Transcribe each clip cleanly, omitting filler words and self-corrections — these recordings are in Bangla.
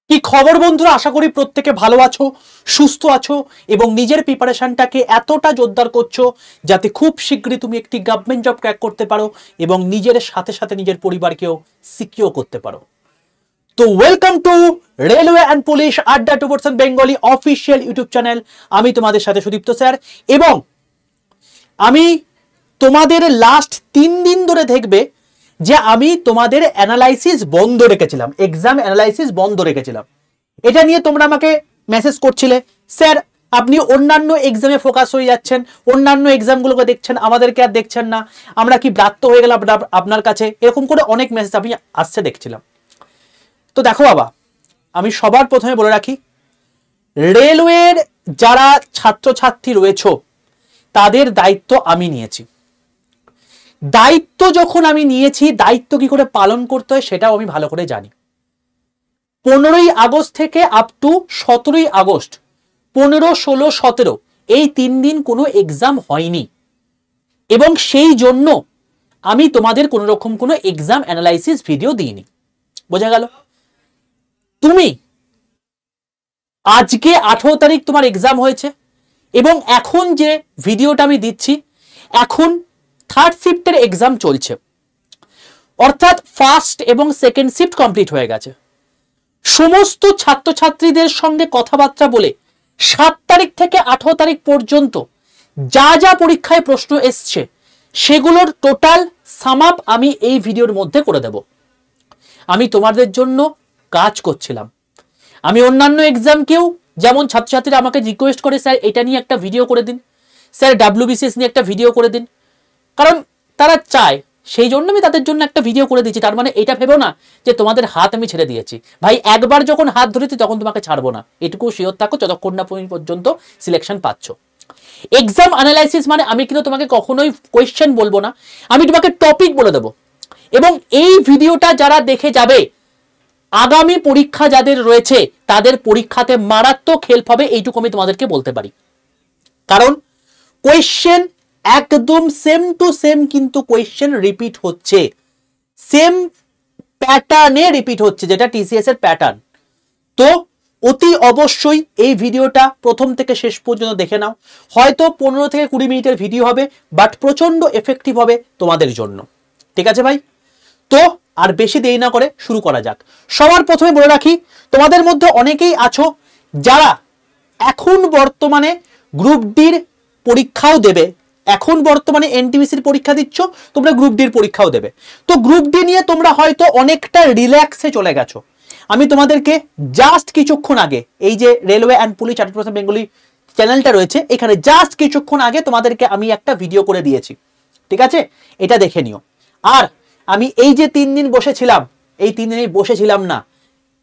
কি খবর বন্ধুরা, আশা করি প্রত্যেকে ভালো আছো, সুস্থ আছো এবং নিজের প্রিপারেশনটাকে এতটা জোরদার করছো যাতে খুব শীঘ্রই তুমি একটি গভর্নমেন্ট জব ক্র্যাক করতে পারো এবং নিজের সাথে সাথে নিজের পরিবারকেও সিকিউর করতে পারো। তো welcome to railway and police আড্ডা 2% বেঙ্গলি অফিসিয়াল ইউটিউব চ্যানেল। আমি তোমাদের সাথে সুদীপ্ত স্যার এবং আমি তোমাদের লাস্ট 3 দিন ধরে দেখবে যে আমি তোমাদের অ্যানালাইসিস বন্ধ রেখেছিলাম, এক্সাম অ্যানালাইসিস বন্ধ রেখেছিলাম। এটা নিয়ে তোমরা আমাকে মেসেজ করছিলে, স্যার আপনি অন্যান্য এক্সামে ফোকাস হয়ে যাচ্ছেন, অন্যান্য এক্সামগুলোকে দেখছেন, আমাদেরকে আর দেখছেন না, আমরা কি ব্রাত্য হয়ে গেলাম আপনার কাছে, এরকম করে অনেক মেসেজ আমি আসছে দেখছিলাম। তো দেখো বাবা, আমি সবার প্রথমে বলে রাখি, রেলওয়ের যারা ছাত্রছাত্রী রয়েছে তাদের দায়িত্ব আমি নিয়েছি। দায়িত্ব যখন আমি নিয়েছি, দায়িত্ব কি করে পালন করতে হয় সেটাও আমি ভালো করে জানি। 15ই আগস্ট থেকে আপ টু 17ই আগস্ট, 15, 16, 17 এই 3 দিন কোনো এক্সাম হয়নি এবং সেই জন্য আমি তোমাদের কোনো রকম কোনো এক্সাম অ্যানালাইসিস ভিডিও দিইনি। বোঝা গেল? তুমি আজকে 18 তারিখ তোমার এক্সাম হয়েছে এবং এখন যে ভিডিওটা আমি দিচ্ছি, এখন থার্ড শিফটের এক্সাম চলছে, অর্থাৎ ফার্স্ট এবং সেকেন্ড শিফট কমপ্লিট হয়ে গেছে। সমস্ত ছাত্রছাত্রীদের সঙ্গে কথাবার্তা বলে 7 তারিখ থেকে 18 তারিখ পর্যন্ত যা যা পরীক্ষায় প্রশ্ন এসছে সেগুলোর টোটাল সাম আপ আমি এই ভিডিওর মধ্যে করে দেব। আমি তোমাদের জন্য কাজ করছিলাম। আমি অন্যান্য এক্সামকেও, যেমন ছাত্রছাত্রীরা আমাকে রিকোয়েস্ট করে, স্যার এটা নিয়ে একটা ভিডিও করে দিন, স্যার WBCS নিয়ে একটা ভিডিও করে দিন, কারণ তারা চায়, সেই জন্য আমি তাদের জন্য একটা ভিডিও করে দিচ্ছি। তার মানে এটা ভেবো না যে তোমাদের হাত আমি ছেড়ে দিয়েছি। ভাই একবার যখন হাত ধরেছি তখন তোমাকে ছাড়বো না, এটুকু শিওর থাকো যতক্ষণ না পর্যন্ত সিলেকশন পাচ্ছ। এক্সাম অ্যানালাইসিস মানে আমি কিন্তু তোমাকে কখনোই কোয়েশ্চেন বলবো না, আমি তোমাকে টপিক বলে দেবো এবং এই ভিডিওটা যারা দেখে যাবে, আগামী পরীক্ষা যাদের রয়েছে তাদের পরীক্ষাতে মারাত্মক হেল্প হবে, এইটুকু আমি তোমাদেরকে বলতে পারি। কারণ কোয়েশ্চেন একদম সেম টু সেম কিন্তু কোয়েশ্চেন রিপিট হচ্ছে, সেম প্যাটার্নে রিপিট হচ্ছে, যেটা TCS এর প্যাটার্ন। তো অতি অবশ্যই এই ভিডিওটা প্রথম থেকে শেষ পর্যন্ত দেখে নাও। হয়তো 15 থেকে 20 মিনিটের ভিডিও হবে, বাট প্রচন্ড এফেক্টিভ হবে তোমাদের জন্য। ঠিক আছে ভাই? তো আর বেশি দেরি না করে শুরু করা যাক। সবার প্রথমে বলে রাখি, তোমাদের মধ্যে অনেকেই আছো যারা এখন বর্তমানে গ্রুপ ডির পরীক্ষাও দেবে, এখন বর্তমানে NTPCর পরীক্ষা দিচ্ছ, তোমরা গ্রুপ ডির পরীক্ষাও দেবে। তো গ্রুপ ডি নিয়ে তোমরা হয়তো অনেকটা রিল্যাক্সে চলে গেছো। আমি তোমাদেরকে জাস্ট কিছুক্ষণ আগে, এই যে রেলওয়ে অ্যান্ড পুলিশ 8% বেঙ্গলি চ্যানেলটা রয়েছে, এখানে জাস্ট কিছুক্ষণ আগে তোমাদেরকে আমি একটা ভিডিও করে দিয়েছি। ঠিক আছে, এটা দেখে নিও। আর আমি এই যে 3 দিন বসেছিলাম, এই 3 দিনে বসেছিলাম না,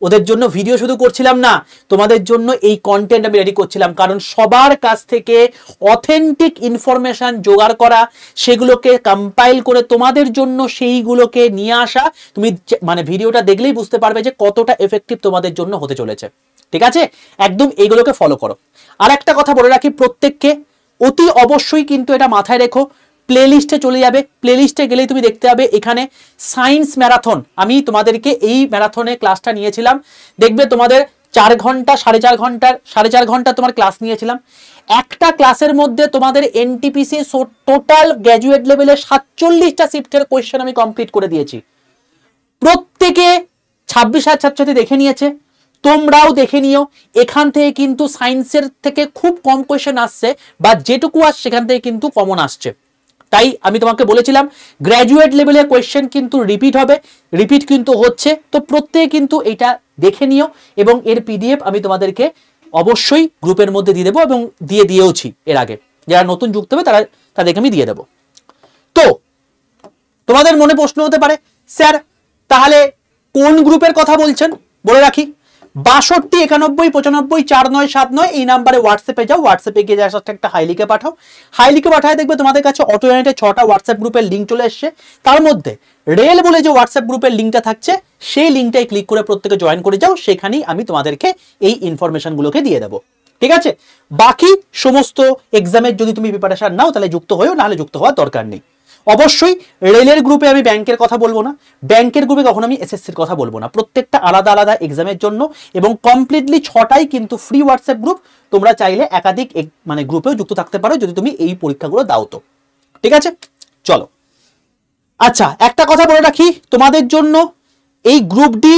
ওদের জন্য ভিডিও শুধু করছিলাম না, তোমাদের জন্য এই কন্টেন্ট আমি রেডি করছিলাম। কারণ সবার কাছ থেকে অথেন্টিক ইনফরমেশন জোগাড় করা, সেগুলোকে কম্পাইল করে তোমাদের জন্য সেইগুলোকে নিয়ে আসা, তুমি মানে ভিডিওটা দেখলেই বুঝতে পারবে যে কতটা এফেক্টিভ তোমাদের জন্য হতে চলেছে। ঠিক আছে, একদম এইগুলোকে ফলো করো। আর একটা কথা বলে রাখি প্রত্যেককে, অতি অবশ্যই কিন্তু এটা মাথায় রেখো, প্লেলিস্টে চলে যাবে, প্লেলিস্টে গেলেই তুমি দেখতে পাবে এখানে সায়েন্স ম্যারাথন, আমি তোমাদেরকে এই ম্যারাথনে ক্লাসটা নিয়েছিলাম। দেখবে তোমাদের 4 ঘন্টা 4.5 ঘন্টা তোমার ক্লাস নিয়েছিলাম। একটা ক্লাসের মধ্যে তোমাদের NTPC টোটাল গ্র্যাজুয়েট লেভেলে 47টা শিফটের কোয়েশ্চেন আমি কমপ্লিট করে দিয়েছি। প্রত্যেকে 26,000 ছাত্রছাত্রী দেখে নিয়েছে, তোমরাও দেখে নিও। এখান থেকে কিন্তু সায়েন্সের থেকে খুব কম কোয়েশ্চেন আসছে, বা যেটুকু আসছে সেখান থেকে কিন্তু কমন আসছে। তাই আমি তোমাকে বলেছিলাম গ্র্যাজুয়েট লেভেলের কোয়েশ্চেন কিন্তু রিপিট হবে, রিপিট কিন্তু হচ্ছে। তো প্রত্যেকে কিন্তু এটা দেখে নিও এবং এর PDF আমি তোমাদেরকে অবশ্যই গ্রুপের মধ্যে দিয়ে দেবো এবং দিয়েওছি এর আগে। যারা নতুন যুক্ত হবে তাদেরকে আমি দিয়ে দেবো। তো তোমাদের মনে প্রশ্ন হতে পারে, স্যার তাহলে কোন গ্রুপের কথা বলছেন? বলে রাখি, 62 91 95 4979 এই নাম্বারে হোয়াটসঅ্যাপে যাও, হোয়াটসঅ্যাপে গিয়ে জাস্ট একটা হাই লিখে পাঠাও। হাই লিখে পাঠায় দেখবে তোমাদের কাছে অটো জেনারেটে 6টা হোয়াটসঅ্যাপ গ্রুপের লিঙ্ক চলে এসছে। তার মধ্যে রেল বলে যে হোয়াটসঅ্যাপ গ্রুপের লিঙ্কটা থাকছে, সেই লিঙ্কটাই ক্লিক করে প্রত্যেকে জয়েন করে যাও, সেখানেই আমি তোমাদেরকে এই ইনফরমেশনগুলোকে দিয়ে দেবো। ঠিক আছে, বাকি সমস্ত এক্সামের যদি তুমি প্রিপারেশন নাও তাহলে যুক্ত হয়েও, নাহলে যুক্ত হওয়ার দরকার নেই। অবশ্যই রেলের গ্রুপে আমি ব্যাংকের কথা বলবো না, ব্যাংকের গ্রুপে কখনো আমি এসএসসির কথা বলবো না, প্রত্যেকটা আলাদা আলাদা এক্সামের জন্য এবং কমপ্লিটলি 6টাই কিন্তু ফ্রি হোয়াটসঅ্যাপ গ্রুপ, তোমরা চাইলে একাধিক মানে গ্রুপেও যুক্ত থাকতে পারো যদি তুমি এই পরীক্ষাগুলো দাও তো, ঠিক আছে। চলো আচ্ছা, একটা কথা বলে রাখি তোমাদের জন্য, এই গ্রুপ ডি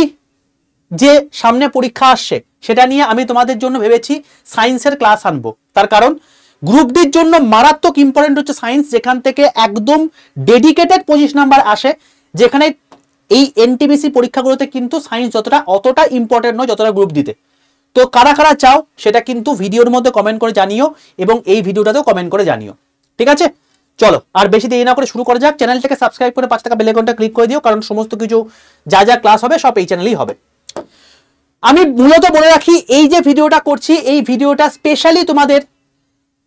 যে সামনে পরীক্ষা আসছে সেটা নিয়ে আমি তোমাদের জন্য ভেবেছি সায়েন্সের ক্লাস আনবো, তার কারণ গ্রুপ ডির জন্য মারাত্মক ইম্পর্টেন্ট হচ্ছে সায়েন্স, যেখান থেকে একদম ডেডিকেটেড 25 নাম্বার আসে, যেখানে এই এনটিপিসি পরীক্ষাগুলোতে কিন্তু সায়েন্স অতটা ইম্পর্টেন্ট নয় যতটা গ্রুপ দিতে। তো কারা কারা চাও সেটা কিন্তু ভিডিওর মধ্যে কমেন্ট করে জানিও এবং এই ভিডিওটাতেও কমেন্ট করে জানিও, ঠিক আছে। চলো আর বেশি দেরি না করে শুরু করা যাক। চ্যানেলটাকে সাবস্ক্রাইব করে 5 টাকা বেল আইকনটা ক্লিক করে দিও, কারণ সমস্ত কিছু যা যা ক্লাস হবে সব এই চ্যানেলেই হবে। আমি মূলত বলে রাখি এই যে ভিডিওটা করছি, এই ভিডিওটা স্পেশালি তোমাদের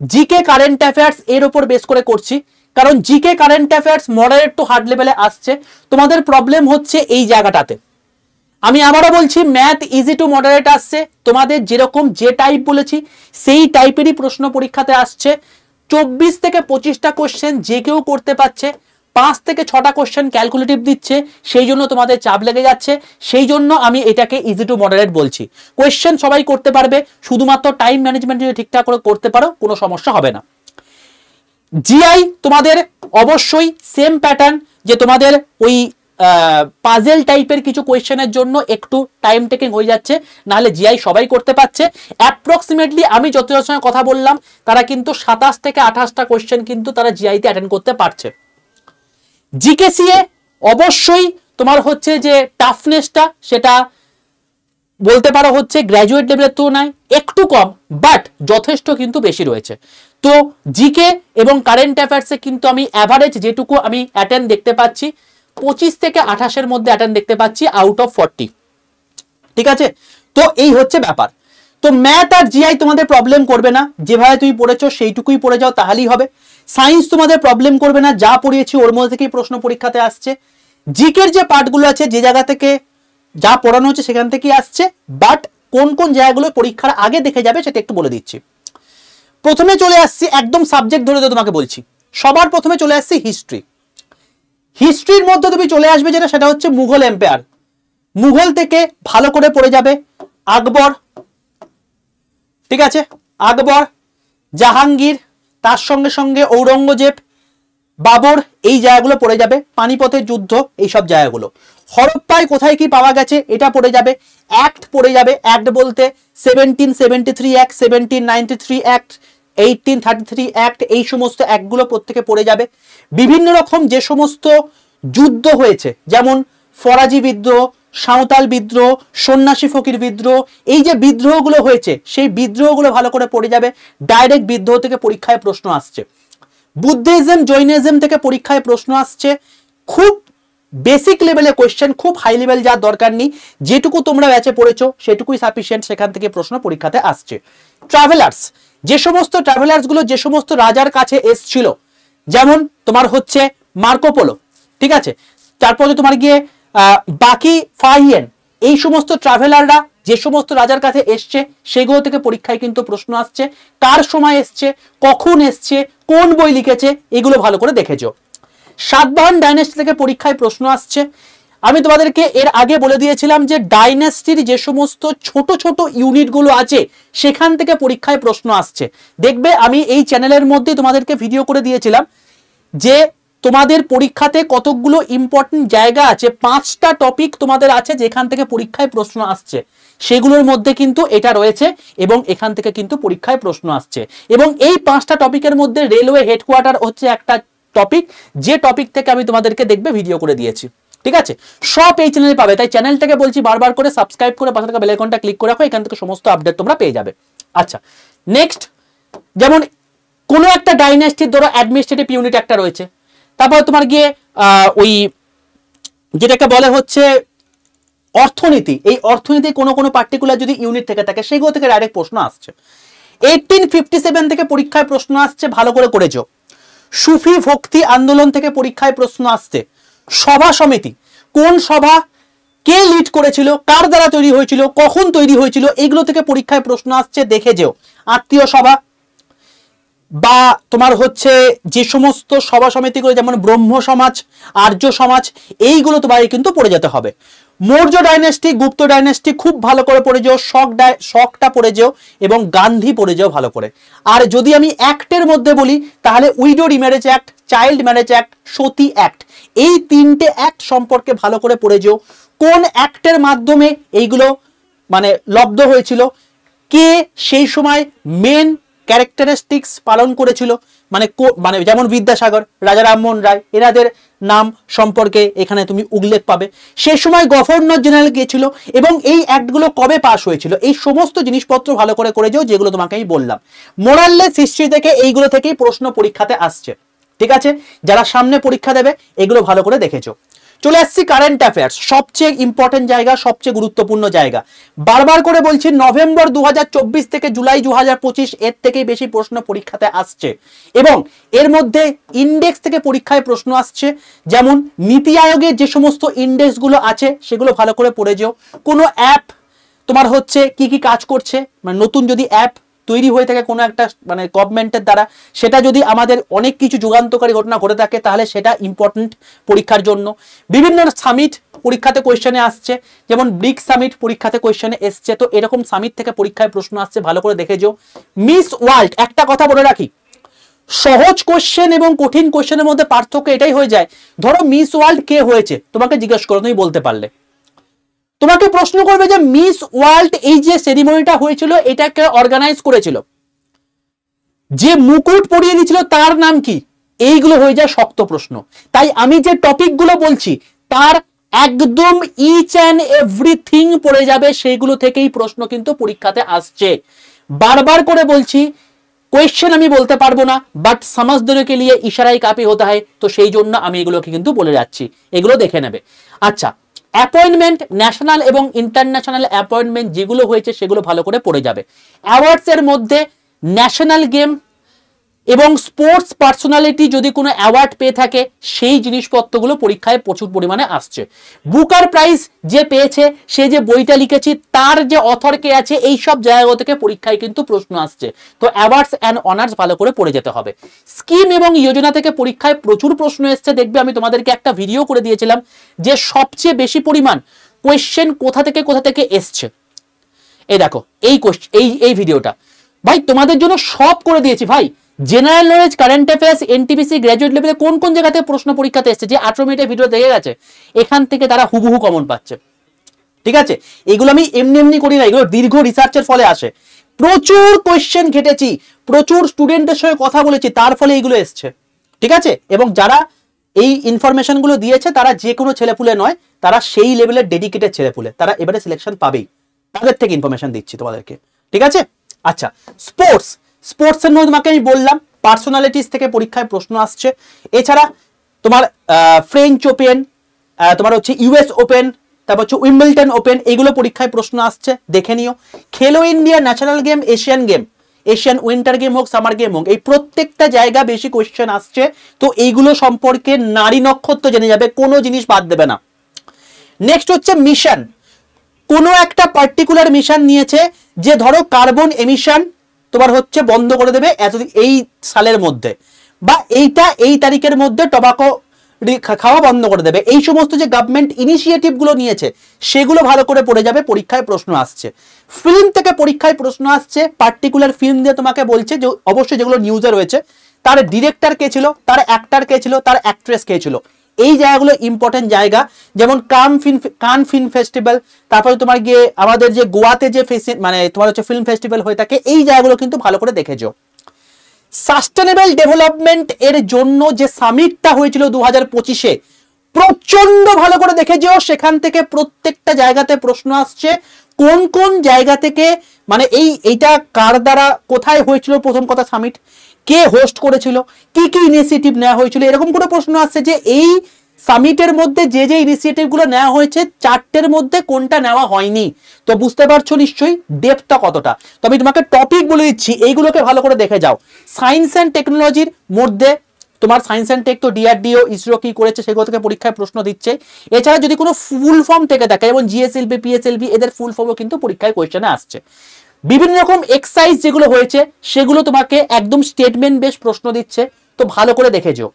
জিকে কারেন্ট অ্যাফেয়ার্স এর উপর বেস করে করছি, কারণ GK current affairs moderate two hard লেভেলে আসছে। তোমাদের প্রবলেম হচ্ছে এই জায়গাটাতে, আমি আবারও বলছি ম্যাথ ইজি টু মডারেট আসছে, তোমাদের যেরকম যে টাইপ বলেছি সেই টাইপেরই প্রশ্ন পরীক্ষাতে আসছে। 24 থেকে 25টা কোশ্চেন যে কেউ করতে পারছে, 5 থেকে 6টা কোশ্চেন ক্যালকুলেটিভ দিচ্ছে, সেই জন্য তোমাদের চাপ লেগে যাচ্ছে, সেই জন্য আমি এটাকে ইজি টু মডারেট বলছি। কোশ্চেন সবাই করতে পারবে, শুধুমাত্র টাইম ম্যানেজমেন্ট যদি ঠিকঠাক করে করতে পারো কোনো সমস্যা হবে না। জিআই তোমাদের অবশ্যই সেম প্যাটার্ন, যে তোমাদের ওই পাজেল টাইপের কিছু কোয়েশ্চেনের জন্য একটু টাইম টেকিং হয়ে যাচ্ছে, নাহলে জিআই সবাই করতে পারছে। অ্যাপ্রক্সিমেটলি আমি যতজনের সঙ্গে কথা বললাম তারা কিন্তু 27 থেকে 28টা কোয়েশ্চেন কিন্তু তারা জিআইতে অ্যাটেন্ড করতে পারছে। জিকেসিএ অবশ্যই তোমার হচ্ছে যে টাফনেসটা সেটা বলতে পারো হচ্ছে গ্র্যাজুয়েট লেভেলের তুলনায় একটু কম, বাট যথেষ্ট কিন্তু বেশি রয়েছে। তো জিকে এবং কারেন্ট অ্যাফেয়ার্সে কিন্তু আমি অ্যাভারেজ যেটুকু আমি অ্যাটেন্ড দেখতে পাচ্ছি 25 থেকে 28-এর মধ্যে অ্যাটেন্ড দেখতে পাচ্ছি আউট অফ 40, ঠিক আছে। তো এই হচ্ছে ব্যাপার। তো ম্যাথ আর জিআই তোমাদের প্রবলেম করবে না, যেভাবে তুমি পড়েছো সেইটুকুই পড়ে যাও তাহলেই হবে। সায়েন্স তোমাদের প্রবলেম করবে না, যা পড়িয়েছি ওর মধ্যে থেকেই প্রশ্ন পরীক্ষাতে আসছে। জিকের যে পার্টগুলো আছে যে জায়গা থেকে যা পড়ানো হচ্ছে সেখান থেকেই আসছে, বাট কোন কোন জায়গাগুলো পরীক্ষার আগে দেখে যাবে সেটা একটু বলে দিচ্ছি। প্রথমে চলে আসছি একদম সাবজেক্ট ধরে তোমাকে বলছি, সবার প্রথমে চলে আসছি হিস্ট্রি। হিস্ট্রির মধ্যে তুমি চলে আসবে যেটা, সেটা হচ্ছে মুঘল এম্পায়ার। মুঘল থেকে ভালো করে পড়ে যাবে আকবর, ঠিক আছে, আকবর, জাহাঙ্গীর, তার সঙ্গে সঙ্গে ঔরঙ্গজেব, বাবর, এই জায়গাগুলো পড়ে যাবে। পানিপথের যুদ্ধ, এইসব জায়গাগুলো। হরপ্পায় কোথায় কি পাওয়া গেছে এটা পড়ে যাবে। অ্যাক্ট পড়ে যাবে, অ্যাক্ট বলতে 1773 অ্যাক্ট, 1793 অ্যাক্ট, 1833 অ্যাক্ট, এই সমস্ত অ্যাক্টগুলো প্রত্যেকে পড়ে যাবে। বিভিন্ন রকম যে সমস্ত যুদ্ধ হয়েছে, যেমন ফরাজি বিদ্রোহ, সাঁওতাল বিদ্রোহ, সন্ন্যাসী ফকির বিদ্রোহ, এই যে বিদ্রোহগুলো হয়েছে সেই বিদ্রোহগুলো ভালো করে পড়ে যাবে। ডাইরেক্ট বিদ্রোহ থেকে পরীক্ষায় প্রশ্ন আসছে। বুদ্ধিজম, জৈনিজম থেকে পরীক্ষায় প্রশ্ন আসছে। খুব বেসিক লেভেলে কোয়েশ্চেন, খুব হাই লেভেল যার দরকার নেই, যেটুকু তোমরা ব্যাচে পড়েছো সেটুকুই সাফিসিয়েন্ট, সেখান থেকে প্রশ্ন পরীক্ষাতে আসছে। ট্রাভেলার্স, যে সমস্ত ট্রাভেলার্সগুলো যে সমস্ত রাজার কাছে এসছিল, যেমন তোমার হচ্ছে মার্কোপোলো, ঠিক আছে, তারপরে তোমার গিয়ে বাকি ফাহিয়েন, এই সমস্ত ট্রাভেলাররা যে সমস্ত রাজার কাছে এসছে সেগুলো থেকে পরীক্ষায় কিন্তু প্রশ্ন আসছে। কার সময় এসছে, কখন এসছে, কোন বই লিখেছে, এগুলো ভালো করে দেখেছো। সাতবাহন ডাইনেস্টি থেকে পরীক্ষায় প্রশ্ন আসছে। আমি তোমাদেরকে এর আগে বলে দিয়েছিলাম যে ডাইনেস্টির যে সমস্ত ছোট ছোট ইউনিটগুলো আছে সেখান থেকে পরীক্ষায় প্রশ্ন আসছে। দেখবে আমি এই চ্যানেলের মধ্যে তোমাদেরকে ভিডিও করে দিয়েছিলাম যে তোমাদের পরীক্ষাতে কতগুলো ইম্পর্টেন্ট জায়গা আছে, 5টা টপিক তোমাদের আছে যেখান থেকে পরীক্ষায় প্রশ্ন আসছে, সেগুলোর মধ্যে কিন্তু এটা রয়েছে এবং এখান থেকে কিন্তু পরীক্ষায় প্রশ্ন আসছে। এবং এই 5টা টপিকের মধ্যে রেলওয়ে হেডকোয়ার্টার হচ্ছে একটা টপিক, যে টপিক থেকে আমি তোমাদেরকে দেখবে ভিডিও করে দিয়েছি, ঠিক আছে। সব এই চ্যানেলে পাবে, তাই চ্যানেলটাকে বলছি বারবার করে সাবস্ক্রাইব করে পাশে থাকা বেল আইকনটা ক্লিক করে রাখো, এখান থেকে সমস্ত আপডেট তোমরা পেয়ে যাবে। আচ্ছা, নেক্সট, যেমন কোনো একটা ডাইনেস্টির ধরো অ্যাডমিনিস্ট্রেটিভ ইউনিট একটা রয়েছে, তারপর তোমার গিয়ে ওই যেটাকে বলে হচ্ছে অর্থনীতি, এই অর্থনীতি কোনো কোনো পার্টিকুলার যদি ইউনিট থেকে থাকে সেগুলো থেকে ডাইরেক্ট প্রশ্ন আসছে। 1857 থেকে পরীক্ষায় প্রশ্ন আসছে, ভালো করে করেছো। সুফি ভক্তি আন্দোলন থেকে পরীক্ষায় প্রশ্ন আসছে। সভা সমিতি, কোন সভা, কে লিড করেছিল, কার দ্বারা তৈরি হয়েছিল, কখন তৈরি হয়েছিল, এগুলো থেকে পরীক্ষায় প্রশ্ন আসছে, দেখে যেও। আত্মীয় সভা, বা তোমার হচ্ছে যে সমস্ত সভা সমিতিগুলো যেমন ব্রহ্ম সমাজ, আর্য সমাজ, এইগুলো তোমার কিন্তু পড়ে যেতে হবে। মৌর্য ডাইনেস্টি, গুপ্ত ডাইনেস্টি খুব ভালো করে পড়ে যেও, শকটা পড়ে যেও এবং গান্ধী পড়ে যেও ভালো করে। আর যদি আমি অ্যাক্টের মধ্যে বলি তাহলে widow remarriage act, child marriage act, sati act, এই তিনটে অ্যাক্ট সম্পর্কে ভালো করে পড়ে যেও। কোন অ্যাক্টের মাধ্যমে এইগুলো মানে লব্ধ হয়েছিল, কে সেই সময় মেন ক্যারেক্টারিস্টিক্স পালন করেছিল, মানে যেমন বিদ্যাসাগর, রাজা রামমোহন রায়, এনাদের নাম সম্পর্কে এখানে তুমি উল্লেখ পাবে। সেই সময় গভর্নর জেনারেল কে ছিল এবং এই অ্যাক্টগুলো কবে পাস হয়েছিল, এই সমস্ত জিনিসপত্র ভালো করে করে যাও, যেগুলো তোমাকে আমি বললাম। মোরাললেস হিস্ট্রি থেকে এইগুলো থেকেই প্রশ্ন পরীক্ষাতে আসছে, ঠিক আছে? যারা সামনে পরীক্ষা দেবে এগুলো ভালো করে দেখেছো। চলে আসছি কারেন্ট অ্যাফেয়ার্স, সবচেয়ে ইম্পর্টেন্ট জায়গা, সবচেয়ে গুরুত্বপূর্ণ জায়গা। বারবার করে বলছি, নভেম্বর 2024 থেকে জুলাই 2025 এর থেকেই বেশি প্রশ্ন পরীক্ষাতে আসছে এবং এর মধ্যে ইন্ডেক্স থেকে পরীক্ষায় প্রশ্ন আসছে। যেমন নীতি আয়োগের যে সমস্ত ইন্ডেক্সগুলো আছে সেগুলো ভালো করে পড়ে যেও। কোনো অ্যাপ তোমার হচ্ছে কি কি কাজ করছে, মানে নতুন যদি অ্যাপ তৈরি হয়ে থাকে কোনো একটা মানে গভর্নমেন্টের দ্বারা, সেটা যদি আমাদের অনেক কিছু যুগান্তকারী ঘটনা ঘটে থাকে তাহলে সেটা ইম্পর্টেন্ট পরীক্ষার জন্য। বিভিন্ন সামিট পরীক্ষাতে কোয়েশ্চেনে আসছে, যেমন ব্রিক্স সামিট পরীক্ষাতে কোয়েশ্চেনে এসছে, তো এরকম সামিট থেকে পরীক্ষায় প্রশ্ন আসছে, ভালো করে দেখে যাও। মিস ওয়ার্ল্ড, একটা কথা বলে রাখি, সহজ কোশ্চেন এবং কঠিন কোশ্চেনের মধ্যে পার্থক্য এটাই হয়ে যায়, ধরো মিস ওয়ার্ল্ড কে হয়েছে তোমাকে জিজ্ঞেস করো, তুমি বলতে পারলে, তোমাকে প্রশ্ন করবে যে মিস ওয়ার্ল্ড এই যে সেরিমনিটা হয়েছিল এটাকে অর্গানাইজ করেছিল, যে মুকুট পরিয়ে দিয়েছিল তার নাম কি, এইগুলো হয়ে যায় শক্ত প্রশ্ন। তাই আমি যে টপিকগুলো বলছি তার একদম ইচ অ্যান্ড এভরিথিং পড়ে যাবে, সেইগুলো থেকেই প্রশ্ন কিন্তু পরীক্ষাতে আসছে। বারবার করে বলছি, কোয়েশ্চেন আমি বলতে পারবো না, বাট সমঝদারি কে লিয়ে ইশারাই কাফি হতা হয়, তো সেই জন্য আমি এগুলোকে কিন্তু বলে যাচ্ছি, এগুলো দেখে নেবে। আচ্ছা, অ্যাপয়েন্টমেন্ট, ন্যাশনাল এবং ইন্টারন্যাশনাল অ্যাপয়েন্টমেন্ট যেগুলো হয়েছে সেগুলো ভালো করে পড়ে যাবে। অ্যাওয়ার্ডস এর মধ্যে ন্যাশনাল গেম এবং স্পোর্টস পার্সোনালিটি যদি কোনো অ্যাওয়ার্ড পেয়ে থাকে সেই জিনিসপত্রগুলো পরীক্ষায় প্রচুর পরিমাণে আসছে। বুকার প্রাইজ যে পেয়েছে, সে যে বইটা লিখেছে তার যে অথর কে আছে, এই সব জায়গা থেকে পরীক্ষায় কিন্তু প্রশ্ন আসছে। তো অ্যাওয়ার্ডস অ্যান্ড অনার্স ভালো করে পড়ে যেতে হবে। স্কিম এবং যোজনা থেকে পরীক্ষায় প্রচুর প্রশ্ন এসছে, দেখবে আমি তোমাদেরকে একটা ভিডিও করে দিয়েছিলাম যে সবচেয়ে বেশি পরিমাণ কোয়েশ্চেন কোথা থেকে এসছে। এই দেখো এই ভিডিওটা ভাই তোমাদের জন্য সব করে দিয়েছি ভাই। General knowledge, current affairs, NTPC, graduate লেভেলে কোন কোন জায়গা থেকে প্রশ্ন পরীক্ষাতে এসেছে, যে 18 মিনিটের ভিডিও দেখে গেছে এখান থেকে তারা হুবহু কমন পাচ্ছে, ঠিক আছে? এগুলো আমি এমনি করি না, এগুলো দীর্ঘ রিসার্চের ফলে আসে। প্রচুর কোয়েশ্চেন ঘেটেছি, প্রচুর স্টুডেন্টের সঙ্গে কথা বলেছি, তার ফলে এগুলো এসছে, ঠিক আছে? এবং যারা এই ইনফরমেশন গুলো দিয়েছে তারা যে কোনো ছেলেপুলে নয়, তারা সেই লেভেলের ডেডিকেটেড ছেলেপুলে, তারা এবারে সিলেকশন পাবেই, তাদের থেকে ইনফরমেশন দিচ্ছি তোমাদেরকে, ঠিক আছে? আচ্ছা, স্পোর্টস এর মধ্যে তোমাকে আমি বললাম পার্সোনালিটিস থেকে পরীক্ষায় প্রশ্ন আসছে। এছাড়া তোমার ফ্রেঞ্চ ওপেন, তোমার হচ্ছে ইউএস ওপেন, তারপর হচ্ছে উইম্বলটন ওপেন, এইগুলো পরীক্ষায় প্রশ্ন আসছে, দেখে নিও। খেলো India, national game, Asian game, Asian winter game হোক, সামার গেম হোক, এই প্রত্যেকটা জায়গা বেশি কোয়েশ্চেন আসছে। তো এইগুলো সম্পর্কে নারী নক্ষত্র জেনে যাবে, কোনো জিনিস বাদ দেবে না। নেক্সট হচ্ছে মিশন, কোনো একটা পার্টিকুলার মিশন নিয়েছে যে ধরো কার্বন এমিশন তোমার হচ্ছে বন্ধ করে দেবে এই সালের মধ্যে, বা এই তারিখের মধ্যে টবাকো খাওয়া বন্ধ করে দেবে, এই সমস্ত যে গভর্নমেন্ট ইনিশিয়েটিভ গুলো নিয়েছে সেগুলো ভালো করে পড়ে যাবে, পরীক্ষায় প্রশ্ন আসছে। ফিল্ম থেকে পরীক্ষায় প্রশ্ন আসছে, পার্টিকুলার ফিল্ম দিয়ে তোমাকে বলছে যে অবশ্যই যেগুলো নিউজে রয়েছে তার ডিরেক্টর কে ছিল, তার অ্যাক্টর কে ছিল, তার অ্যাক্ট্রেস কে ছিল, এই জায়গাগুলো ইম্পর্টেন্ট জায়গা। যেমন কান ফিল্ম ফেস্টিভ্যাল, তারপরে তোমার গিয়ে আমাদের যে গোয়াতে যে মানে তোমার হচ্ছে ফিল্ম ফেস্টিভ্যাল হয়ে থাকে, এই জায়গাগুলো কিন্তু ভালো করে দেখেছো। সাস্টেনেবল ডেভেলপমেন্ট এর জন্য যে সামিটটা হয়েছিল 2025-এ, প্রচন্ড ভালো করে দেখেছো, সেখান থেকে প্রত্যেকটা জায়গাতে প্রশ্ন আসছে। কোন কোন জায়গা থেকে, মানে এইটা কার দ্বারা, কোথায় হয়েছিল, প্রথম কথা সামিট কে হোস্ট করেছিল, কি কি ইনিশিয়েটিভ নেওয়া হয়েছিল, এরকম করে প্রশ্ন আসছে যে এই সামিটের মধ্যে যে যে ইনিশিয়েটিভ গুলো নেওয়া হয়েছে 4টের মধ্যে কোনটা নেওয়া হয়নি। তো বুঝতে পারছো নিশ্চয়ই ডেপথটা কতটা। তো আমি তোমাকে টপিক বলে দিচ্ছি, এইগুলোকে ভালো করে দেখে যাও। সায়েন্স অ্যান্ড টেকনোলজির মধ্যে তোমার সায়েন্স অ্যান্ড টেক, তো ডিআরডিও, ইসরো কি করেছে সেগুলো থেকে পরীক্ষায় প্রশ্ন দিচ্ছে। এছাড়া যদি কোনো ফুল ফর্ম থেকে থাকে, যেমন জিএসএলভি, পিএসএলভি, এদের ফুল ফর্মও কিন্তু পরীক্ষায় কোয়েশ্চেনে আসছে। বিভিন্ন রকম এক্সারসাইজ যেগুলো হয়েছে সেগুলো তোমাকে একদম স্টেটমেন্ট বেস প্রশ্ন দিচ্ছে, তো ভালো করে দেখেছো।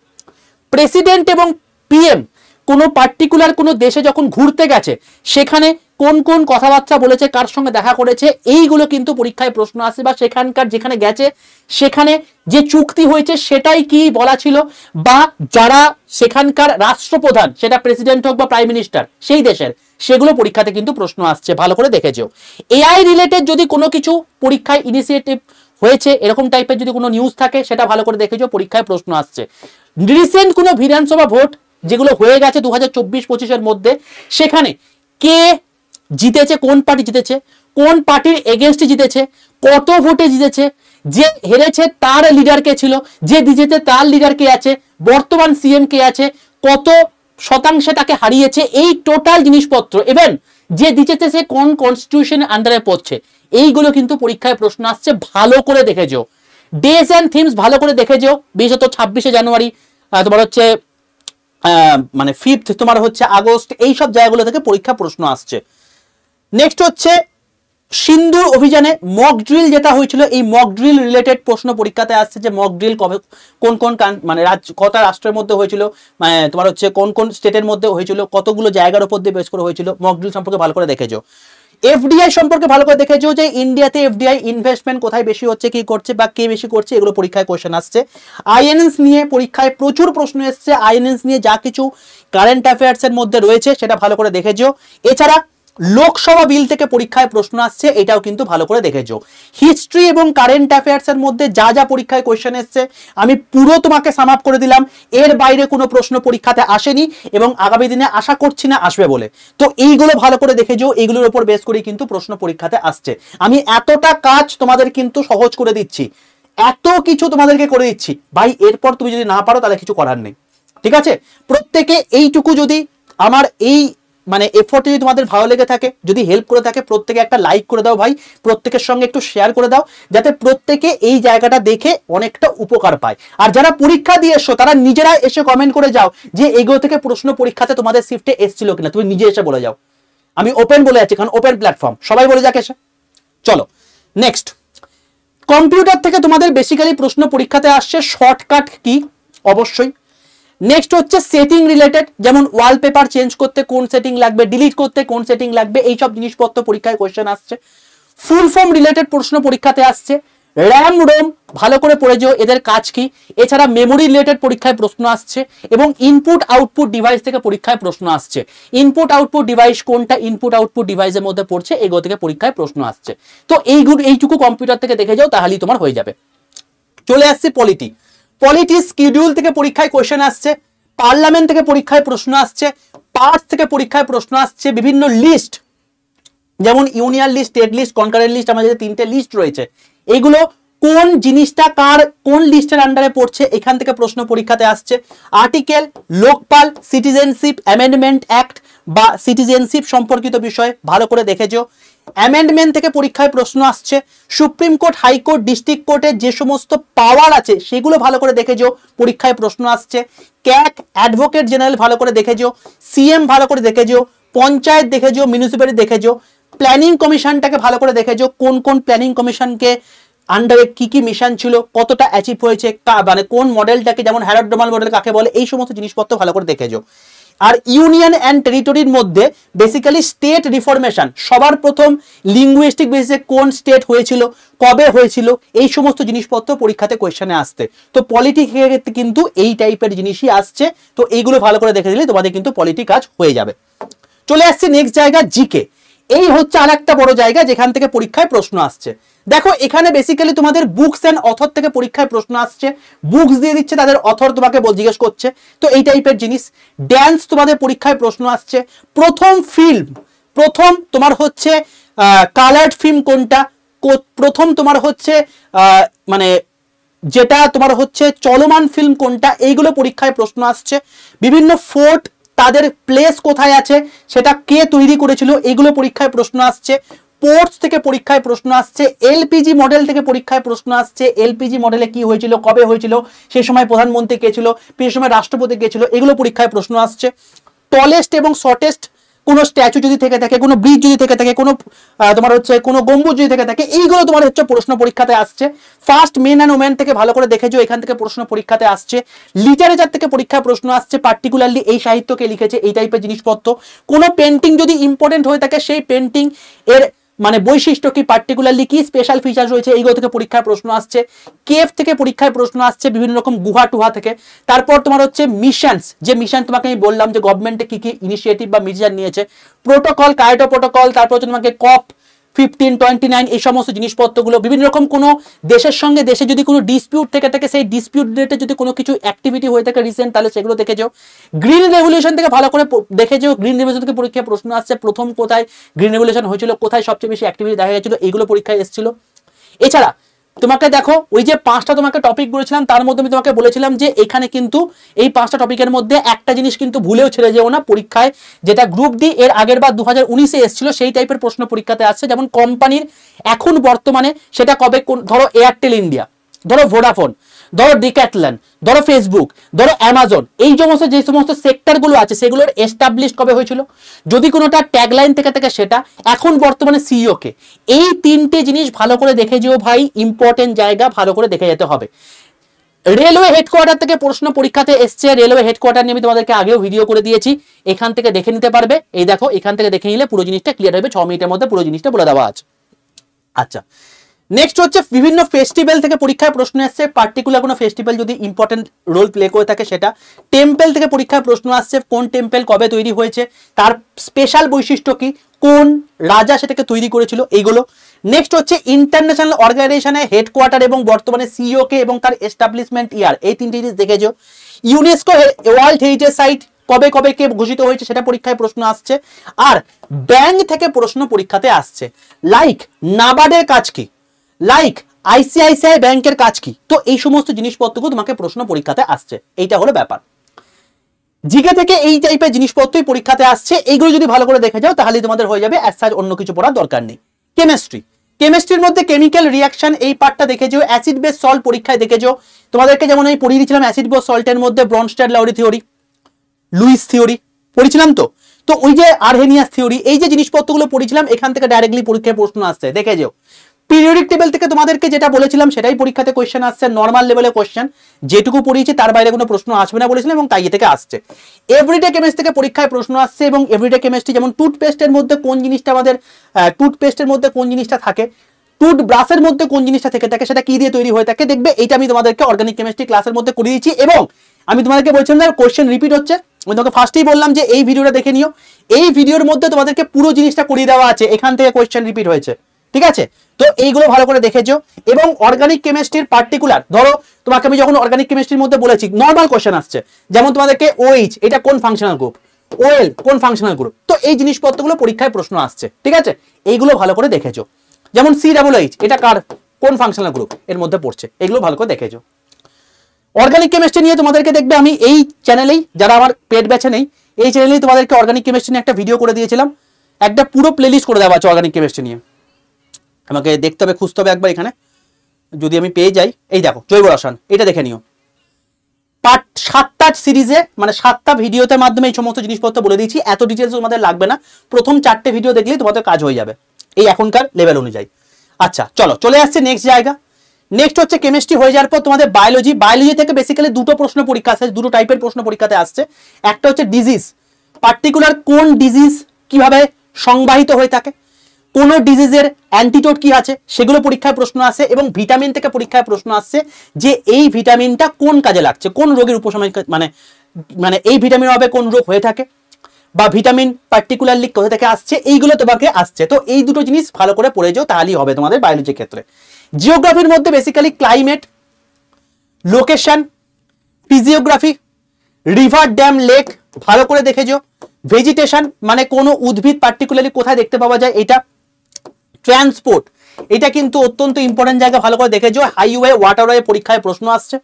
প্রেসিডেন্ট এবং পিএম কোনো পার্টিকুলার কোনো দেশে যখন ঘুরতে গেছে সেখানে কোন কোন কথাবার্তা বলেছে, কার সঙ্গে দেখা করেছে, এইগুলো কিন্তু পরীক্ষায় প্রশ্ন আসে, বা সেখানকার যেখানে গেছে সেখানে যে চুক্তি হয়েছে সেটাই কি বলা ছিল, বা যারা সেখানকার রাষ্ট্রপ্রধান, সেটা প্রেসিডেন্ট হোক বা প্রাইম মিনিস্টার সেই দেশের, সেগুলো পরীক্ষাতে কিন্তু প্রশ্ন আসছে, ভালো করে দেখেছো। এআই রিলেটেড যদি কোনো কিছু পরীক্ষায় ইনিশিয়েটিভ হয়েছে এরকম টাইপের যদি কোনো নিউজ থাকে সেটা ভালো করে দেখেছো, পরীক্ষায় প্রশ্ন আসছে। রিসেন্ট কোনো বিধানসভা ভোট যেগুলো হয়ে গেছে 2024-25-এর মধ্যে, সেখানে কে জিতেছে, কোন পার্টি জিতেছে, কোন পার্টির এগেনস্টে জিতেছে, কত ভোটে জিতেছে, যে হেরেছে তার লিডার কে ছিল, যে জিতেছে তার লিডার কে আছে, বর্তমান সিএম কে আছে, কত শতাংশে তাকে হারিয়েছে, এই টোটাল জিনিসপত্র, ইভেন যে জিতেছে সে কোন কনস্টিটিউশনের আন্ডারে পড়ছে, এইগুলো কিন্তু পরীক্ষায় প্রশ্ন আসছে, ভালো করে দেখেছো। ডেজ অ্যান্ড থিমস ভালো করে দেখেছো, বিশেষত 26শে জানুয়ারি, তোমার হচ্ছে মানে 5th তোমার হচ্ছে আগস্ট, এই সব জায়গাগুলো থেকে পরীক্ষা প্রশ্ন আসছে। নেক্সট হচ্ছে সিন্দুর অভিযানে মক ড্রিল যেটা হয়েছিল, এই মক ড্রিল রিলেটেড প্রশ্ন পরীক্ষাতে আসছে, যে মক ড্রিল কবে কোন কোন মানে কত রাষ্ট্রের মধ্যে হয়েছিল, মানে তোমার হচ্ছে কোন কোন স্টেটের মধ্যে হয়েছিল, কতগুলো জায়গার উপর দিয়ে বেস করে হয়েছিল, মক ড্রিল সম্পর্কে ভালো করে দেখেছো। এফডিআই সম্পর্কে ভালো করে দেখেছো, যে ইন্ডিয়াতে এফডিআই ইনভেস্টমেন্ট কোথায় বেশি হচ্ছে, কি করছে বা কে বেশি করছে, এগুলো পরীক্ষায় কোশ্চেন আসছে। আইএনএস নিয়ে পরীক্ষায় প্রচুর প্রশ্ন এসছে, আইএনএস নিয়ে যা কিছু কারেন্ট অ্যাফেয়ার্স এর মধ্যে রয়েছে সেটা ভালো করে দেখেছো। এছাড়া লোকসভা বিল থেকে পরীক্ষায় প্রশ্ন আসছে, এটাও কিন্তু ভালো করে দেখেছো। হিস্ট্রি এবং কারেন্ট অ্যাফেয়ার্স এর মধ্যে যা যা পরীক্ষায় কোশ্চেন এসছে আমি পুরো তোমাকে সাম আপ করে দিলাম, এর বাইরে কোনো প্রশ্ন পরীক্ষাতে আসেনি এবং আগামী দিনে আশা করছি না আসবে বলে। তো এইগুলো ভালো করে দেখেছো, এইগুলোর উপর বেস করে কিন্তু প্রশ্ন পরীক্ষাতে আসছে। আমি এতটা কাজ তোমাদের কিন্তু সহজ করে দিচ্ছি, এত কিছু তোমাদেরকে করে দিচ্ছি ভাই, এরপর তুমি যদি না পারো তাহলে কিছু করার নেই, ঠিক আছে। প্রত্যেকে এইটুকু যদি আমার এই মানে এফোর্টে যদি তোমাদের ভালো লেগে থাকে, যদি হেল্প করে থাকে, প্রত্যেকে একটা লাইক করে দাও ভাই, প্রত্যেকের সঙ্গে একটু শেয়ার করে দাও, যাতে প্রত্যেকে এই জায়গাটা দেখে অনেকটা উপকার পায়। আর যারা পরীক্ষা দিয়ে এসো তারা নিজেরা এসে কমেন্ট করে যাও যে এগুলো থেকে প্রশ্ন পরীক্ষাতে তোমাদের শিফটে এসেছিল কিনা, তুমি নিজে এসে বলে যাও। আমি ওপেন বলে যাচ্ছি, কারণ ওপেন প্ল্যাটফর্ম, সবাই বলে যাক এসে। চলো নেক্সট, কম্পিউটার থেকে তোমাদের বেসিক্যালি প্রশ্ন পরীক্ষাতে আসছে শর্টকাট কি, অবশ্যই। নেক্সট হচ্ছে সেটিং রিলেটেড, যেমন ওয়ালপেপার চেঞ্জ করতে কোন সেটিং লাগবে, ডিলিট করতে কোন সেটিং লাগবে, এই সব জিনিসপত্র পরীক্ষায় কোশ্চেন আসছে। ফুল ফর্ম রিলেটেড প্রশ্ন পরীক্ষাতে আসছে। র্যাম রোম ভালো করে পড়ে যাও, এদের কাজ কি। এছাড়া মেমোরি রিলেটেড পরীক্ষায় প্রশ্ন আসছে, এবং ইনপুট আউটপুট ডিভাইস থেকে পরীক্ষায় প্রশ্ন আসছে। ইনপুট আউটপুট ডিভাইস কোনটা, ইনপুট আউটপুট ডিভাইসের মধ্যে পড়ছে, এগুলো থেকে পরীক্ষায় প্রশ্ন আসছে। তো এইটুকু কম্পিউটার থেকে দেখে যাও, তাহলেই তোমার হয়ে যাবে। চলে আসছে পলিটি। পলিটি শিডিউল থেকে পরীক্ষায় কোশ্চেন আসছে, পার্লামেন্ট থেকে পরীক্ষায় প্রশ্ন আসছে, পার্টস থেকে পরীক্ষায় প্রশ্ন আসছে, বিভিন্ন লিস্ট যেমন union list, state list, concurrent list, আমাদের 3টে লিস্ট রয়েছে, এগুলো কোন জিনিসটা কার কোন লিস্টের আন্ডারে পড়ছে, এখান থেকে প্রশ্ন পরীক্ষাতে আসছে। Article, Lokpal, citizenship amendment act বা সিটিজেনশিপ সম্পর্কিত বিষয় ভালো করে দেখেছো। অ্যামেন্ডমেন্ট থেকে পরীক্ষায় প্রশ্ন আসছে। সুপ্রিম কোর্ট, হাইকোর্ট, ডিস্ট্রিক্ট কোর্টের যে সমস্ত পাওয়ার আছে সেগুলো ভালো করে দেখেছো, পরীক্ষায় প্রশ্ন আসছে। ক্যাক, অ্যাডভোকেট জেনারেল ভালো করে দেখেছো। সিএম ভালো করে দেখেছো। পঞ্চায়েত দেখেছো, মিউনিসিপ্যালিটি দেখেছো। প্ল্যানিং কমিশনটাকে ভালো করে দেখেছো, কোন কোন প্ল্যানিং কমিশনকে আন্ডারে কি কি মিশন ছিল, কতটা অ্যাচিভ হয়েছে, মানে কোন মডেলটাকে, যেমন হ্যারড ডোমাল মডেল কাকে বলে, এই সমস্ত জিনিসপত্র ভালো করে দেখেছো। আর ইউনিয়ন অ্যান্ড টেরিটরির মধ্যে বেসিক্যালি স্টেট রিফরমেশন, সবার প্রথম লিঙ্গুইস্টিক বেসিসে কোন স্টেট হয়েছিল, কবে হয়েছিল, এই সমস্ত জিনিসপত্র পরীক্ষাতে কোয়েশ্চেনে আসতে। তো পলিটিক্সের ক্ষেত্রে কিন্তু এই টাইপের জিনিসই আসছে, তো এইগুলো ভালো করে দেখে দিলে তোমাদের কিন্তু পলিটি কাজ হয়ে যাবে। চলে আসছে নেক্সট জায়গা, জিকে। এই হচ্ছে আরেকটা বড় জায়গা যেখান থেকে পরীক্ষায় প্রশ্ন আসছে। দেখো এখানে বেসিক্যালি তোমাদের বুকস এন্ড অথর থেকে পরীক্ষায় প্রশ্ন আসছে, বুকস দিয়ে দিচ্ছে, তাদের অথর তোমাকে জিজ্ঞেস করছে, তো এই টাইপের জিনিস। ড্যান্স তোমাদের পরীক্ষায় প্রশ্ন আসছে। প্রথম ফিল্ম, প্রথম তোমার হচ্ছে কালার্ড ফিল্ম কোনটা, প্রথম তোমার হচ্ছে মানে যেটা তোমার হচ্ছে চলমান ফিল্ম কোনটা, এইগুলো পরীক্ষায় প্রশ্ন আসছে। বিভিন্ন ফোর্ট, তাদের প্লেস কোথায় আছে, সেটা কে তৈরি করেছিল, এগুলো পরীক্ষায় প্রশ্ন আসছে। পোর্টস থেকে পরীক্ষায় প্রশ্ন আসছে। এলপিজি মডেল থেকে পরীক্ষায় প্রশ্ন আসছে, এলপিজি মডেলে কি হয়েছিল, কবে হয়েছিল, সেই সময় প্রধানমন্ত্রী কে ছিল, সেই সময় রাষ্ট্রপতি কে ছিল, এগুলো পরীক্ষায় প্রশ্ন আসছে। টলেস্ট এবং শর্টেস্ট কোনো স্ট্যাচু যদি থেকে থাকে, কোনো ব্রিজ যদি থেকে থাকে, কোনো তোমার হচ্ছে কোনো গম্বুজ যদি থেকে থাকে, এইগুলো তোমার হচ্ছে প্রশ্ন পরীক্ষাতে আসছে। ফার্স্ট মেন অ্যান্ড ওমেন থেকে ভালো করে দেখেছো, এখান থেকে প্রশ্ন পরীক্ষাতে আসছে। লিটারেচার থেকে পরীক্ষায় প্রশ্ন আসছে, পার্টিকুলারলি এই সাহিত্যকে লিখেছে, এই টাইপের জিনিসপত্র। কোনো পেন্টিং যদি ইম্পর্টেন্ট হয়ে থাকে, সেই পেন্টিং এর মানে বৈশিষ্ট্য কি, পার্টিকুলারলি কি স্পেশাল ফিচার রয়েছে, এইগুলো থেকে পরীক্ষায় প্রশ্ন আসছে। কেভ থেকে পরীক্ষায় প্রশ্ন আসছে, বিভিন্ন রকম গুহা টুহা থেকে। তারপর তোমার হচ্ছে মিশনস, যে মিশন তোমাকে আমি বললাম যে গভর্নমেন্টে কি কি ইনিশিয়েটিভ বা মিশন নিয়েছে, প্রোটোকল, কায়োটো প্রোটোকল, তারপর হচ্ছে তোমাকে COP1529, এই সমস্ত জিনিসপত্রগুলো। বিভিন্ন রকম কোনো দেশের সঙ্গে দেশে যদি কোনো ডিসপিউট থেকে থাকে, সেই ডিসপিউট রিলেটেড যদি কোনো কিছু অ্যাক্টিভিটি হয়ে থাকে রিসেন্ট, তাহলে সেগুলো দেখে যাও। গ্রিন রেভলিউশন থেকে ভালো করে দেখে যাও, গ্রিন রেভলিউশন থেকে পরীক্ষায় প্রশ্ন আসছে, প্রথম কোথায় গ্রিন রেভলিউশন হয়েছিল, কোথায় সবচেয়ে বেশি অ্যাক্টিভিটি দেখা গেছিল, এইগুলো পরীক্ষায় এসেছিল। এছাড়া তোমাকে দেখো, ওই যে 5টা তোমাকে টপিক বলেছিলাম, তার মধ্যে আমি তোমাকে বলেছিলাম যে এখানে কিন্তু এই 5টা টপিকের মধ্যে একটা জিনিস কিন্তু ভুলেও ছেড়ে যেও না পরীক্ষায়, যেটা গ্রুপ ডি এর আগের বার 2019-এ এসেছিল, সেই টাইপের প্রশ্ন পরীক্ষাতে আসছে। যেমন কোম্পানির এখন বর্তমানে সেটা কবে, ধরো এয়ারটেল ইন্ডিয়া, ধরো ভোডাফোন, ধরো ডিক্যাথলন, ধরো ফেসবুক, ধরো অ্যামাজন, এই সমস্ত যে সমস্ত সেক্টরগুলো আছে সেগুলোর এস্টাবলিশ কবে হয়েছিল, যদি কোনোটা ট্যাগলাইন থেকে থাকে সেটা, এখন বর্তমানে সিইও কে। এই 3টে জিনিস ভালো করে দেখে যেও ভাই, ইম্পর্টেন্ট জায়গা, ভালো করে দেখে যেতে হবে। রেলওয়ে হেডকোয়ার্টার থেকে প্রশ্ন পরীক্ষাতে এসছে, রেলওয়ে হেডকোয়ার্টার নিয়ে আমি তোমাদেরকে আগেও ভিডিও করে দিয়েছি, এখান থেকে দেখে নিতে পারবে। এই দেখো, এখান থেকে দেখে নিলে পুরো জিনিসটা ক্লিয়ার হবে, 6 মিনিটের মধ্যে পুরো জিনিসটা বলে দেওয়া আছে। আচ্ছা, নেক্সট হচ্ছে বিভিন্ন ফেস্টিভ্যাল থেকে পরীক্ষায় প্রশ্ন আসছে, পার্টিকুলার কোনো ফেস্টিভ্যাল যদি ইম্পর্টেন্ট রোল প্লে করে থাকে সেটা। টেম্পল থেকে পরীক্ষায় প্রশ্ন আসছে, কোন টেম্পল কবে তৈরি হয়েছে, তার স্পেশাল বৈশিষ্ট্য কি, কোন রাজা সেটাকে তৈরি করেছিল, এইগুলো। নেক্সট হচ্ছে ইন্টারন্যাশনাল অর্গানাইজেশনের হেডকোয়ার্টার এবং বর্তমানে সিইও কে এবং তার এস্টাবলিশমেন্ট ইয়ার, এই 3টে জিনিস দেখেছো। ইউনেস্কো ওয়ার্ল্ড হেরিটেজ সাইট কবে কবে কে ঘোষিত হয়েছে সেটা পরীক্ষায় প্রশ্ন আসছে। আর ব্যাংক থেকে প্রশ্ন পরীক্ষাতে আসছে, লাইক নাবার্ডের কাজ কি, লাইক আইসিআইসিআই ব্যাংকের কাজ কি। তো এই সমস্ত জিনিসপত্রগুলো তোমাকে প্রশ্ন পরীক্ষাতে আসছে, এইটা হলো ব্যাপার। জিকে থেকে এই টাইপের জিনিসপত্রই পরীক্ষাতে আসছে, এইগুলো যদি ভালো করে দেখে যাও তাহলে তোমাদের হয়ে যাবে, অ্যাজ সাচ অন্য কিছু পড়ার দরকার নেই। কেমিস্ট্রি, কেমিস্ট্রির মধ্যে কেমিক্যাল রিয়াকশন এই পার্টটা দেখেছো, অ্যাসিড বেস সল্ট পরীক্ষায় দেখেছো। তোমাদেরকে যেমন আমি পড়িয়ে দিয়েছিলাম অ্যাসিড বেস সল্টের মধ্যে ব্রনস্টাড লাউরি থিওরি, লুইস থিওরি পড়েছিলাম। তো ওই যে আরহেনিয়াস থিওরি, এই যে জিনিসপত্রগুলো পড়েছিলাম, এখান থেকে ডাইরেক্টলি পরীক্ষায় প্রশ্ন আসছে, দেখে যাও। পিরিয়ডিক টেবিল থেকে তোমাদেরকে যেটা বলেছিলাম সেটাই পরীক্ষাতে কোশ্চেন আসছে, নর্মাল লেভেলের কোশ্চেন, যেটুকু পড়িয়েছি তার বাইরে কোনো প্রশ্ন আসবে না বলেছিলাম, এবং তাই থেকে আসছে। এভরিডে কেমিস্ট্রি থেকে পরীক্ষায় প্রশ্ন আসছে, এবং এভরিডে কেমিস্ট্রি যেমন টুথপেস্টের মধ্যে কোন জিনিসটা আমাদের, টুথপেস্টের মধ্যে কোন জিনিসটা থাকে, টুথ ব্রাশের মধ্যে কোন জিনিসটা থেকে থাকে, সেটা কি দিয়ে তৈরি হয়ে থাকে, দেখবে এইটা আমি তোমাদেরকে অর্গানিক কেমিস্ট্রি ক্লাসের মধ্যে করে দিয়েছি। এবং আমি তোমাদেরকে বলছিলাম না কোশ্চেন রিপিট হচ্ছে, আমি তোমাকে ফার্স্টেই বললাম যে এই ভিডিওটা দেখে নিও, এই ভিডিওর মধ্যে তোমাদেরকে পুরো জিনিসটা করিয়ে দেওয়া আছে, এখান থেকে কোশ্চেন রিপিট হয়েছে, ঠিক আছে। তো এইগুলো ভালো করে দেখেছো। এবং অর্গানিক কেমিস্ট্রির পার্টিকুলার, ধরো তোমাকে আমি যখন অর্গানিক কেমিস্ট্রির মধ্যে বলেছি নর্মাল কোশ্চেন আসছে, যেমন তোমাদেরকে OH এটা কোন ফাংশনাল গ্রুপ, OL কোন ফাংশনাল গ্রুপ, তো এই জিনিসপত্রগুলো পরীক্ষায় প্রশ্ন আসছে, ঠিক আছে। এইগুলো ভালো করে দেখেছো। যেমন COOH এটা কার, কোন ফাংশনাল গ্রুপ এর মধ্যে পড়ছে, এগুলো ভালো করে দেখেছো। অর্গানিক কেমিস্ট্রি নিয়ে তোমাদেরকে দেখবে আমি এই চ্যানেলেই, যারা আমার পেড ব্যাচে নেই, এই চ্যানেলেই তোমাদেরকে অর্গানিক কেমিস্ট্রি নিয়ে একটা ভিডিও করে দিয়েছিলাম, একটা পুরো প্লেলিস্ট করে দেওয়া আছে অর্গানিক কেমিস্ট্রি নিয়ে। আমাকে দেখতে হবে, খুঁজতে হবে একবার এখানে, যদি আমি পেয়ে যাই। এই দেখো জৈব রসায়ন, এটা দেখে নিও। পার্ট 7টা সিরিজে, মানে 7টা ভিডিওতে মাধ্যমে এই সমস্ত জিনিসপত্র বলে দিয়েছি, এত ডিটেলস তোমাদের লাগবে না, প্রথম 4টে ভিডিও দেখলেই তোমাদের কাজ হয়ে যাবে এই এখনকার লেভেল অনুযায়ী। আচ্ছা চলো, চলে আসছে নেক্সট জায়গা। নেক্সট হচ্ছে কেমিস্ট্রি হয়ে যাওয়ার পর তোমাদের বায়োলজি। বায়োলজি থেকে বেসিক্যালি দুটো প্রশ্ন পরীক্ষা আসছে, দুটো টাইপের প্রশ্ন পরীক্ষাতে আসছে। একটা হচ্ছে ডিজিজ, পার্টিকুলার কোন ডিজিজ কিভাবে সংবাহিত হয়ে থাকে, কোন ডিজিজের অ্যান্টিডোট কি আছে, সেগুলো পরীক্ষায় প্রশ্ন আসে। এবং ভিটামিন থেকে পরীক্ষায় প্রশ্ন আসছে যে এই ভিটামিনটা কোন কাজে লাগছে, কোন রোগের উপশমের, মানে এই ভিটামিন হবে কোন রোগ হয়ে থাকে, বা ভিটামিন পার্টিকুলারলি কোথা থেকে আসছে, এইগুলো তোমাকে আসছে। তো এই দুটো জিনিস ভালো করে পড়ে যাও, তাহলেই হবে তোমাদের বায়োলজির ক্ষেত্রে। জিওগ্রাফির মধ্যে basically climate, location, physiography, river, dam, lake ভালো করে দেখে যাও। ভেজিটেশন মানে কোনো উদ্ভিদ পার্টিকুলারলি কোথায় দেখতে পাওয়া যায়, এটা। ট্রান্সপোর্ট, এটা কিন্তু অত্যন্ত ইম্পর্টেন্ট জায়গা, ভালো করে দেখে যাও। হাইওয়ে, ওয়াটারওয়ে পরীক্ষায় প্রশ্ন আসছে।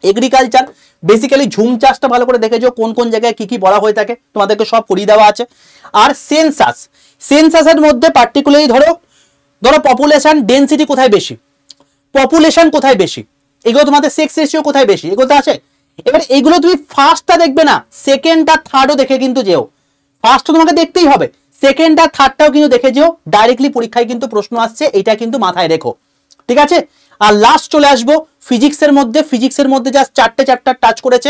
এগ্রিকালচার, বেসিক্যালি ঝুম চাষটা ভালো করে দেখে যাও, কোন কোন জায়গায় কি কি বলা হয়ে থাকে, তোমাদেরকে সব করিয়ে দেওয়া আছে। আর সেন্সাস, সেন্সাসের মধ্যে পার্টিকুলারলি ধরো পপুলেশন ডেনসিটি কোথায় বেশি, পপুলেশন কোথায় বেশি, এগুলো তোমাদের সেক্স রেশিও কোথায় বেশি, এগুলো তো আছে। এবার এইগুলো তুমি ফার্স্টটা দেখবে না, সেকেন্ড আর থার্ডও দেখে কিন্তু যেও। ফার্স্ট তোমাকে দেখতেই হবে, সেকেন্ড আর থার্ডটাও কিন্তু দেখে যেও, ডাইরেক্টলি পরীক্ষায় কিন্তু প্রশ্ন আসছে, এটা কিন্তু মাথায় রেখো, ঠিক আছে। আর লাস্ট চলে আসবো ফিজিক্সের মধ্যে জাস্ট 4টে চ্যাপ্টার টাচ করেছে।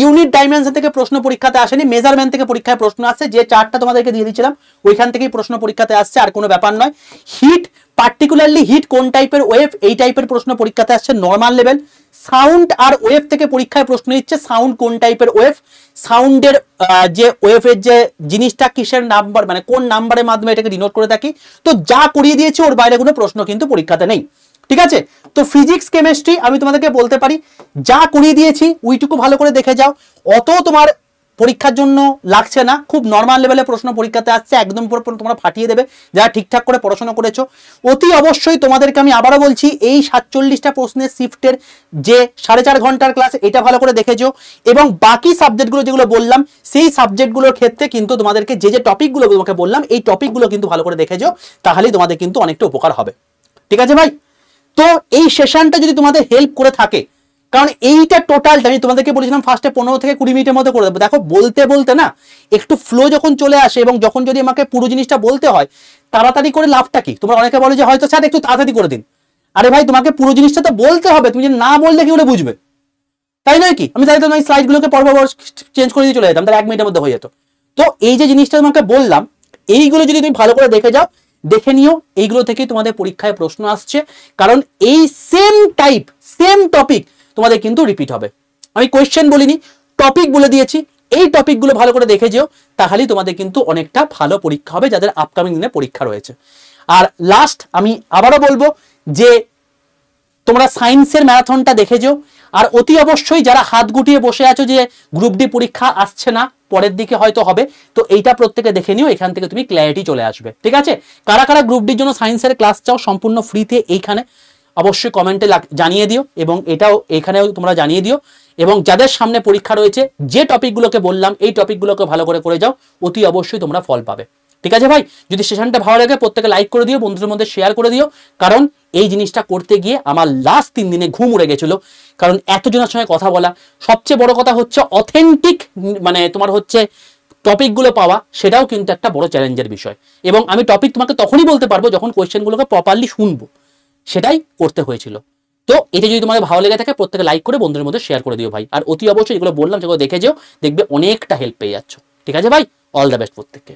ইউনিট ডাইমেনশন থেকে প্রশ্ন পরীক্ষাতে আসেনি, মেজারমেন্ট থেকে পরীক্ষায় প্রশ্ন আসছে, যে চার্টটা তোমাদেরকে দিয়ে দিয়েছিলাম ওইখান থেকেই প্রশ্ন পরীক্ষাতে আসছে, আর কোনো ব্যাপার নয়। হিট, পার্টিকুলারলি হিট কোন টাইপের ওয়েভ, এই টাইপের প্রশ্ন পরীক্ষাতে আসছে নর্মাল লেভেল। সাউন্ড আর ওয়েভ থেকে পরীক্ষায় প্রশ্ন দিচ্ছে, সাউন্ড কোন টাইপের ওয়েভ, সাউন্ডের যে ওয়েভের যে জিনিসটা কিসের নাম্বার, মানে কোন নাম্বারের মাধ্যমে এটাকে ডিনোট করে থাকি। তো যা করিয়ে দিয়েছে ওর বাইরে কোনো প্রশ্ন কিন্তু পরীক্ষাতে নেই, ঠিক আছে। তো ফিজিক্স কেমিস্ট্রি আমি তোমাদেরকে বলতে পারি যা করিয়ে দিয়েছি ওইটুকু ভালো করে দেখে যাও, অত তোমার পরীক্ষার জন্য লাগছে না, খুব নর্মাল লেভেলের প্রশ্ন পরীক্ষাতে আসছে, একদম পুরো তোমরা ফাটিয়ে দেবে যারা ঠিকঠাক করে পড়াশোনা করেছো। অতি অবশ্যই তোমাদেরকে আমি আবারও বলছি, এই 47টা প্রশ্নের শিফটের যে 4.5 ঘন্টার ক্লাস, এটা ভালো করে দেখেছো, এবং বাকি সাবজেক্টগুলো যেগুলো বললাম সেই সাবজেক্টগুলোর ক্ষেত্রে কিন্তু তোমাদেরকে যে যে টপিকগুলো তোমাকে বললাম এই টপিকগুলো কিন্তু ভালো করে দেখেছো, তাহলেই তোমাদের কিন্তু অনেকটা উপকার হবে, ঠিক আছে ভাই। তো এই সেশনটা যদি তোমাদের হেল্প করে থাকে, কারণ এইটা টোটালটা আমি তোমাদেরকে বলেছিলাম ফার্স্টে 15 থেকে 20 মিনিটের মধ্যে করে দেবো, দেখো বলতে বলতে না একটু ফ্লো যখন চলে আসে, এবং যখন যদি আমাকে পুরো জিনিসটা বলতে হয় তাড়াতাড়ি করে লাভটা কি, তোমরা অনেকে বলো যে হয়তো স্যার একটু তাড়াতাড়ি করে দিন, আরে ভাই তোমাকে পুরো জিনিসটা তো বলতে হবে, তুমি যদি না বললে কি করে বুঝবে, তাই নয় কি? আমি তাই তো নয় স্লাইডগুলোকে পরপর চেঞ্জ করে দিয়ে চলে যেতাম, তাহলে 1 মিনিটের মধ্যে হয়ে যেত। তো এই যে জিনিসটা তোমাকে বললাম, এইগুলো যদি তুমি ভালো করে দেখে যাও, দেখে নিও, এইগুলো থেকেই তোমাদের পরীক্ষায় প্রশ্ন আসছে, কারণ এই সেম টাইপ সেম টপিক তোমাদের কিন্তু রিপিট হবে। আমি কোয়েশ্চেন বলিনি, টপিক বলে দিয়েছি, এই টপিকগুলো ভালো করে দেখে যেও, তাহলেই তোমাদের কিন্তু অনেকটা ভালো পরীক্ষা হবে যাদের আপকামিং দিনে পরীক্ষা রয়েছে। আর লাস্ট আমি আবারও বলবো যে তোমরা সায়েন্সের ম্যারাথনটা দেখে যেও, আর অতি অবশ্যই যারা হাত গুটিয়ে বসে আছো যে গ্রুপ ডি পরীক্ষা আসছে না, পরের দিকে হয়তো হবে, তো এইটা প্রত্যেকে দেখে নিও, এখান থেকে তুমি ক্ল্যারিটি চলে আসবে, ঠিক আছে। কারা কারা গ্রুপ ডির জন্য সায়েন্সের ক্লাস চাও সম্পূর্ণ ফ্রিতে, এইখানে অবশ্যই কমেন্টে জানিয়ে দিও, এবং এটাও এখানেও তোমরা জানিয়ে দিও, এবং যাদের সামনে পরীক্ষা রয়েছে যে টপিকগুলোকে বললাম এই টপিকগুলোকে ভালো করে যাও, অতি অবশ্যই তোমরা ফল পাবে, ঠিক আছে ভাই। যদি সেশনটা ভালো লাগে প্রত্যেকে লাইক করে দিও, বন্ধুদের মধ্যে শেয়ার করে দিও, কারণ এই জিনিসটা করতে গিয়ে আমার লাস্ট 3 দিনে ঘুম উড়ে গেছিল, কারণ এতজনের সঙ্গে কথা বলা, সবচেয়ে বড় কথা হচ্ছে অথেন্টিক মানে তোমার হচ্ছে টপিকগুলো পাওয়া, সেটাও কিন্তু একটা বড় চ্যালেঞ্জের বিষয়। এবং আমি টপিক তোমাকে তখনই বলতে পারবো যখন কোয়েশ্চেনগুলোকে প্রপারলি শুনবো, সেটাই করতে হয়েছিল। তো এটা যদি তোমাদের ভালো লেগে থাকে প্রত্যেকে লাইক করে বন্ধুদের মধ্যে শেয়ার করে দিও ভাই, আর অতি অবশ্যই যেগুলো বললাম সেগুলো দেখে যেও, দেখবে অনেকটা হেল্প পেয়ে যাচ্ছ, ঠিক আছে ভাই। অল দ্য বেস্ট প্রত্যেককে।